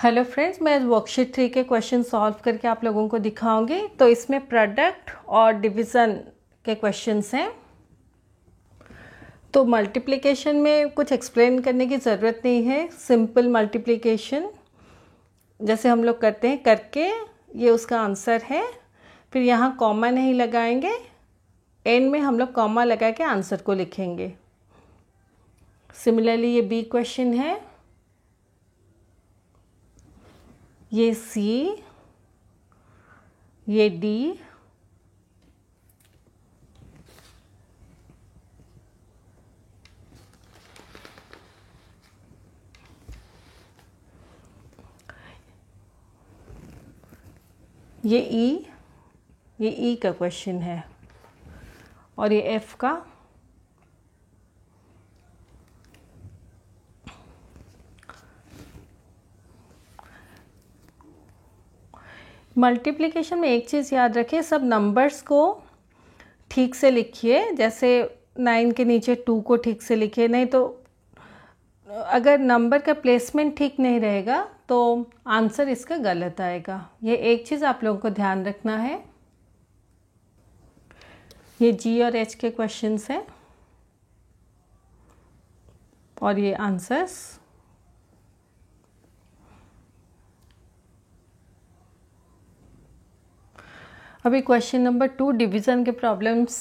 Hello friends, मैं worksheet 3 के question solve करके आप लोगों को दिखाऊंगी। तो इसमें प्रोडक्ट और डिवीज़न के क्वेश्चंस हैं। तो मल्टीप्लिकेशन में कुछ एक्सप्लेन करने की ज़रूरत नहीं है। सिंपल मल्टीप्लिकेशन जैसे हम लोग करते हैं करके ये उसका आंसर है। फिर यहाँ कॉमा नहीं लगाएंगे, एंड में हम लोग कॉमा लगा के आंसर को लिखेंगे। सिमिलरली ये बी क्वेश्चन है, ये सी, ये डी, ये ई का क्वेश्चन है, और ये एफ का, मल्टीप्लिकेशन में एक चीज़ याद रखिए, सब नंबर्स को ठीक से लिखिए। जैसे 9 के नीचे 2 को ठीक से लिखिए, नहीं तो अगर नंबर का प्लेसमेंट ठीक नहीं रहेगा तो आंसर इसका गलत आएगा। ये एक चीज़ आप लोगों को ध्यान रखना है। ये जी और एच के क्वेश्चंस हैं और ये आंसर्स। अभी क्वेश्चन नंबर 2 डिवीज़न के प्रॉब्लम्स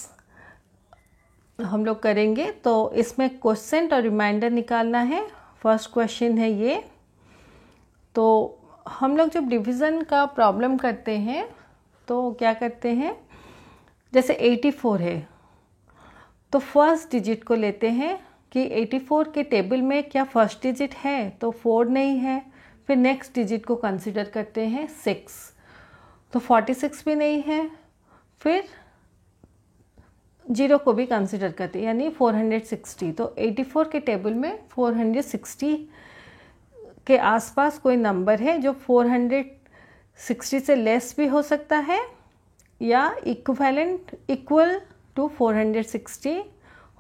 हम लोग करेंगे। तो इसमें क्वोशेंट और रिमाइंडर निकालना है। फर्स्ट क्वेश्चन है ये। तो हम लोग जब डिवीज़न का प्रॉब्लम करते हैं तो क्या करते हैं, जैसे 84 है तो फर्स्ट डिजिट को लेते हैं कि 84 के टेबल में क्या फर्स्ट डिजिट है, तो 4 नहीं है। फिर नेक्स्ट डिजिट को कंसिडर करते हैं 6, तो 46 भी नहीं है। फिर 0 को भी कंसिडर करते हैं, यानी 460। तो 84 के टेबल में 460 के आसपास कोई नंबर है जो 460 से लेस भी हो सकता है या इक्वल टू 460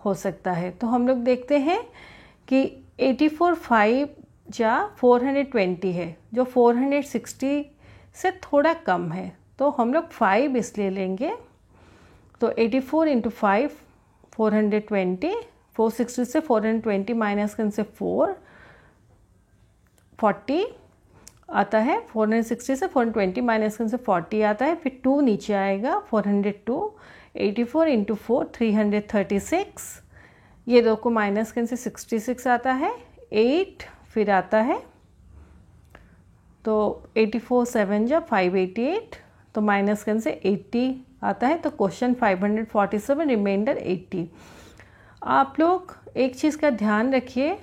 हो सकता है। तो हम लोग देखते हैं कि 84 5 या 420 है जो 460 से थोड़ा कम है, तो हम लोग 5 इसलिए लेंगे। तो 84 इंटू 5 420, 460 से 420 माइनस करने से 40 आता है। 460 से 420 माइनस करने से 40 आता है। फिर 2 नीचे आएगा, 402। 84 इंटू 4 336, ये 2 को माइनस करने से 66 आता है। 8 फिर आता है, तो 84 7 जा 588, तो माइनस करने से 80 आता है। तो क्वेश्चन 547, रिमाइंडर 80। आप लोग एक चीज़ का ध्यान रखिए,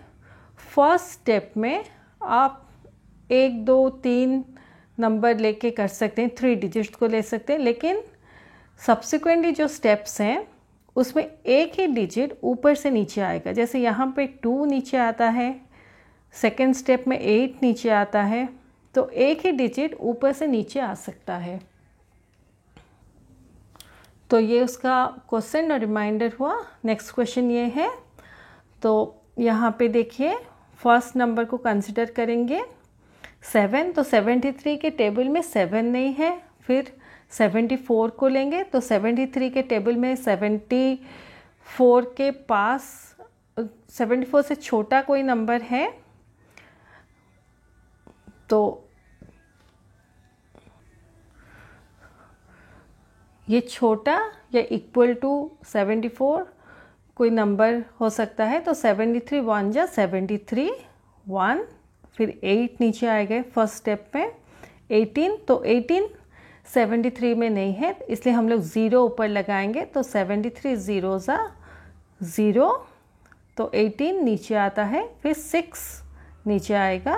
फर्स्ट स्टेप में आप 1 2 3 नंबर लेके कर सकते हैं, 3 डिजिट्स को ले सकते हैं, लेकिन सब्सिक्वेंटली जो स्टेप्स हैं उसमें एक ही डिजिट ऊपर से नीचे आएगा। जैसे यहाँ पे 2 नीचे आता है, सेकेंड स्टेप में 8 नीचे आता है, तो एक ही डिजिट ऊपर से नीचे आ सकता है। तो ये उसका क्वेश्चन और रिमाइंडर हुआ। नेक्स्ट क्वेश्चन ये है। तो यहाँ पे देखिए, फर्स्ट नंबर को कंसिडर करेंगे 7, तो 73 के टेबल में 7 नहीं है। फिर 74 को लेंगे, तो 73 के टेबल में 74 के पास 74 से छोटा कोई नंबर है, तो ये छोटा या इक्वल टू 74 कोई नंबर हो सकता है। तो 73 1 जा 73 1, फिर 8 नीचे आएगा फर्स्ट स्टेप में। 18, तो 18 73 में नहीं है, इसलिए हम लोग 0 ऊपर लगाएंगे। तो 73 0 जा 0, तो 18 नीचे आता है। फिर 6 नीचे आएगा,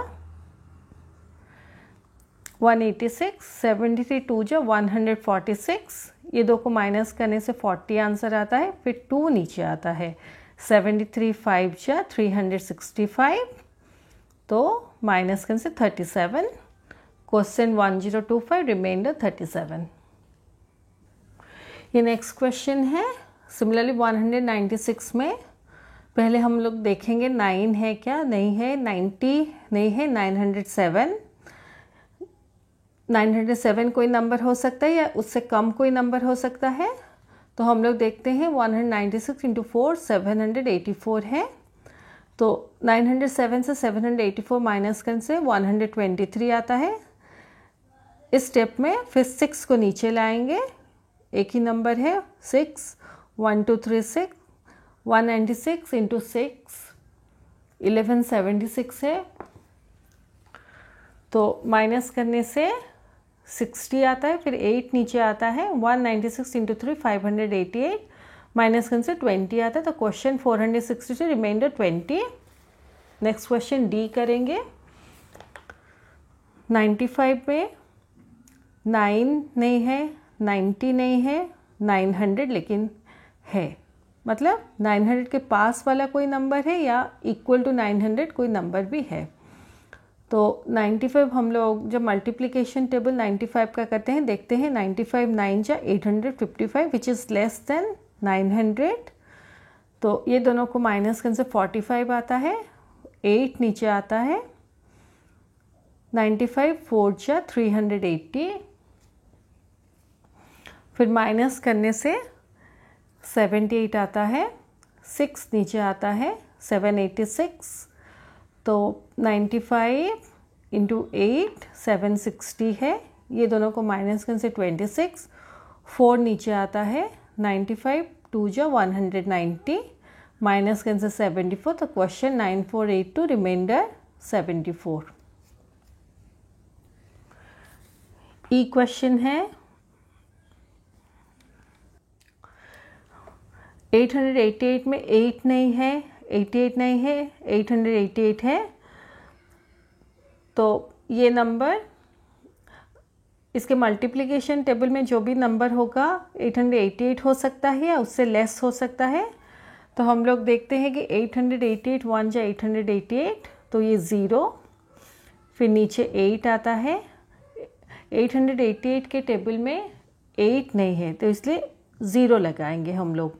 186। 73 2 जा 146, ये 2 को माइनस करने से 40 आंसर आता है। फिर 2 नीचे आता है। 73 5 जा 365, तो माइनस करने से 37। Question 1025, reminder 37। ये नेक्स्ट क्वेश्चन है। सिमिलरली 196 में पहले हम लोग देखेंगे 9 है क्या, नहीं है। 90 नहीं है। 907, 907 कोई नंबर हो सकता है या उससे कम कोई नंबर हो सकता है। तो हम लोग देखते हैं 196 इंटू 4 784 है। तो 907 से 784 माइनस करने से 123 आता है। इस स्टेप में फिर 6 को नीचे लाएंगे, एक ही नंबर है 6, 1 2 3 6, 196 इंटू 6 1176 है। तो माइनस करने से 60 आता है, फिर 8 नीचे आता है, 196 इंटू 3 588 माइनस करने से 20 आता है। तो question 462 reminder 20। Next question D करेंगे। 95 में 9 नहीं है, 90 नहीं है, 900 लेकिन है, मतलब 900 के पास वाला कोई नंबर है या इक्वल टू 900 कोई नंबर भी है। तो 95 हम लोग जब मल्टीप्लिकेशन टेबल 95 का करते हैं, देखते हैं 95 9 जा 855 विच इज़ लेस देन 900। तो ये दोनों को माइनस करने से 45 आता है, 8 नीचे आता है, 95 4 जा 380, फिर माइनस करने से 78 आता है, 6 नीचे आता है 786। तो 95 इंटू 8 760 है, ये दोनों को माइनस करने से 26, 4 नीचे आता है, 95 2 जा 190 माइनस करने से 74। तो क्वेश्चन 9482 रिमाइंडर 74। ई क्वेश्चन है 888 में 8 नहीं है, 88 नहीं है, 888 है। तो ये नंबर इसके मल्टीप्लिकेशन टेबल में जो भी नंबर होगा 888 हो सकता है या उससे लेस हो सकता है। तो हम लोग देखते हैं कि 888 1 जा 888, तो ये 0, फिर नीचे 8 आता है। 888 के टेबल में 8 नहीं है तो इसलिए 0 लगाएंगे हम लोग।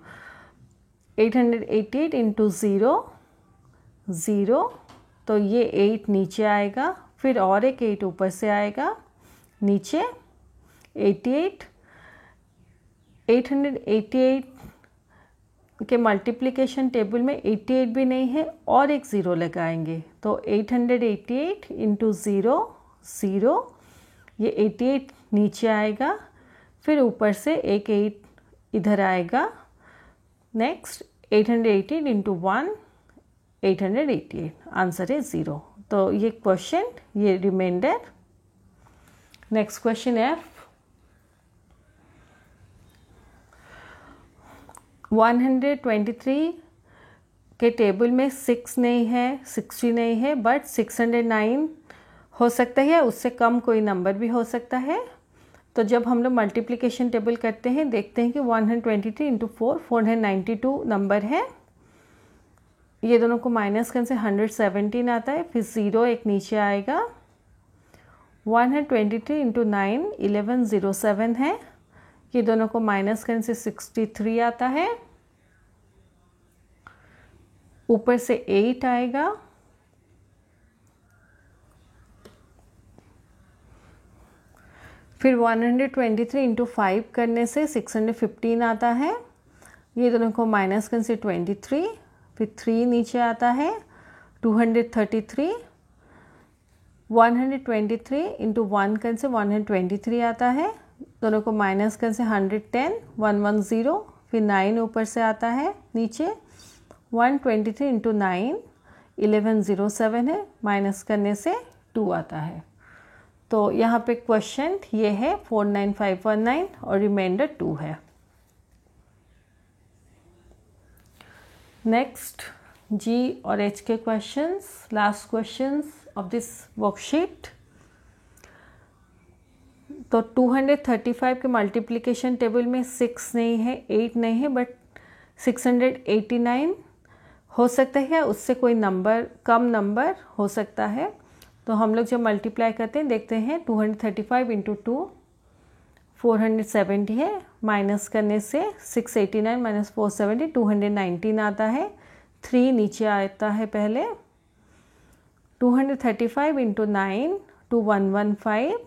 888 इंटू 0 0, तो ये 8 नीचे आएगा, फिर और एक 8 ऊपर से आएगा नीचे 88। 888 के मल्टीप्लिकेशन टेबल में 88 भी नहीं है और एक 0 लगाएंगे। तो 888 इंटू 0 0, ये 88 नीचे आएगा, फिर ऊपर से एक 8 इधर आएगा। नेक्स्ट 888 इंटू 1 888, आंसर है 0। तो ये क्वेश्चन, ये रिमाइंडर। नेक्स्ट क्वेश्चन एफ 123 के टेबल में 6 नहीं है, 60 नहीं है, बट 609 हो सकता है, उससे कम कोई नंबर भी हो सकता है। तो जब हम लोग मल्टीप्लिकेशन टेबल करते हैं, देखते हैं कि 123 इंटू 4 492 नंबर है। ये दोनों को माइनस करने से 117 आता है, फिर 0 एक नीचे आएगा। 123 इंटू 9 1107 है, ये दोनों को माइनस करने से 63 आता है, ऊपर से 8 आएगा, फिर 123 इंटू 5 करने से 615 आता है, ये दोनों को माइनस करने से 23, फिर 3 नीचे आता है 233। 123 इंटू 1 करने से 123 आता है, दोनों को माइनस करने से 110 110, फिर 9 ऊपर से आता है नीचे। 123 इंटू 9 1107 है, माइनस करने से 2 आता है। तो यहाँ पे क्वेश्चन ये है 49519 और रिमाइंडर 2 है। नेक्स्ट जी और एच के questions, last questions of this worksheet. तो 235 के मल्टीप्लिकेशन टेबल में 6 नहीं है, 8 नहीं है, बट 689 हो सकता है या उससे कोई नंबर कम नंबर हो सकता है। तो हम लोग जब मल्टीप्लाई करते हैं, देखते हैं 235 इंटू 2 470 है, माइनस करने से 689 माइनस 470 219 आता है, 3 नीचे आता है पहले। 235 इंटू 9 2115,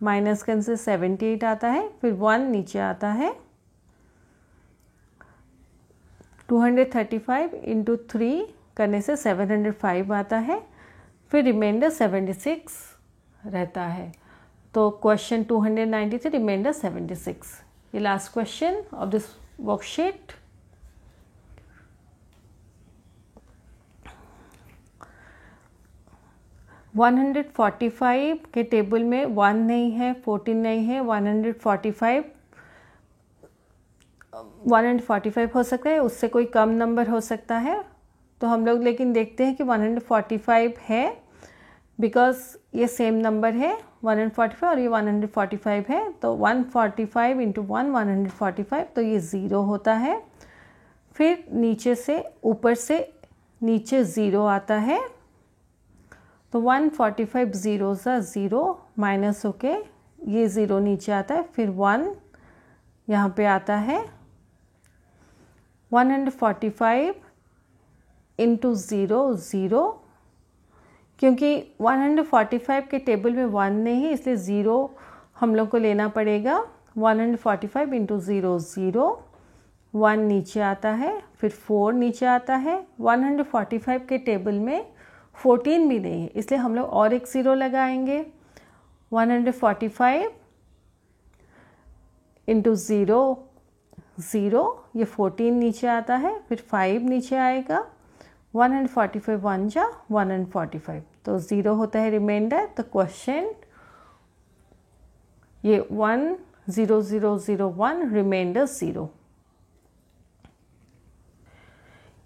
माइनस करने से 78 आता है, फिर 1 नीचे आता है, 235 इंटू 3 करने से 705 आता है, फिर रिमाइंडर 76 रहता है। तो क्वेश्चन 293, रिमाइंडर 76। ये last question of this worksheet. One 145 के टेबल में 1 नहीं है, 14 नहीं है, 145 हो सकता है, उससे कोई कम नंबर हो सकता है। तो हम लोग लेकिन देखते हैं कि 145 है, बिकॉज ये सेम नंबर है 145 और ये 145 है, तो 145 इंटू 1 145, तो ये 0 होता है। फिर नीचे से ऊपर से नीचे 0 आता है, तो 145 0 सा 0 माइनस होके ये 0 नीचे आता है, फिर 1 यहाँ पे आता है। 145 इंटू 0 0, क्योंकि 145 के टेबल में 1 नहीं है इसलिए 0 हम लोग को लेना पड़ेगा। 145 इंटू 0 0, 1 नीचे आता है, फिर 4 नीचे आता है। 145 के टेबल में 14 भी नहीं है इसलिए हम लोग और एक 0 लगाएंगे। 145 इंटू 0 0, ये 14 नीचे आता है, फिर 5 नीचे आएगा। 145 1 जा 145, तो 0 होता है रिमाइंडर। तो क्वेश्चन ये 1 0 0 0 1, रिमाइंडर 0।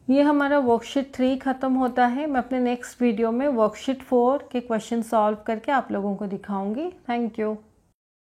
ये हमारा वर्कशीट 3 ख़त्म होता है। मैं अपने नेक्स्ट वीडियो में वर्कशीट 4 के क्वेश्चन सॉल्व करके आप लोगों को दिखाऊंगी। Thank you.